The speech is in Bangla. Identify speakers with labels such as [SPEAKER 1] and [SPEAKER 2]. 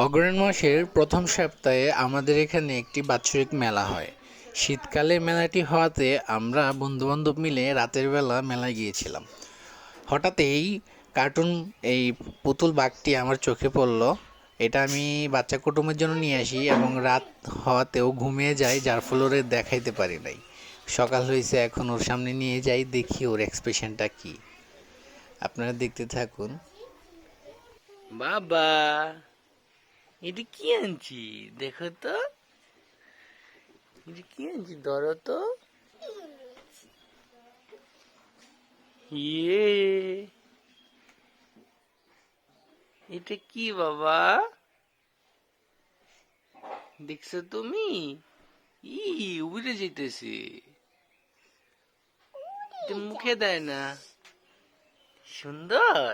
[SPEAKER 1] অগ্রহায়ণ মাসের প্রথম সপ্তাহে আমাদের এখানে একটি বাৎসরিক মেলা হয়। শীতকালে মেলাটি হওয়াতে আমরা বন্ধুবান্ধব মিলে রাতের বেলা মেলায় গিয়েছিলাম। হঠাৎ এই কার্টুন এই পুতুল বাঘটি আমার চোখে পড়ল। এটা আমি বাচ্চা কুটুমের জন্য নিয়ে আসি এবং রাত হওয়াতেও ঘুমিয়ে যাই, যার ফলে ওরে দেখাইতে পারি নাই। সকাল হয়েছে, এখন ওর সামনে নিয়ে যাই, দেখি ওর এক্সপ্রেশনটা কি। আপনারা দেখতে থাকুন। বাবা, এটা কি আনছি দেখো তো, এটা কি আনছি ধরো তো। ইয়ে, এটা কি বাবা, দেখছো তুমি? ই উড়ে যেতেছে, এটা মুখে দেয় না। সুন্দর।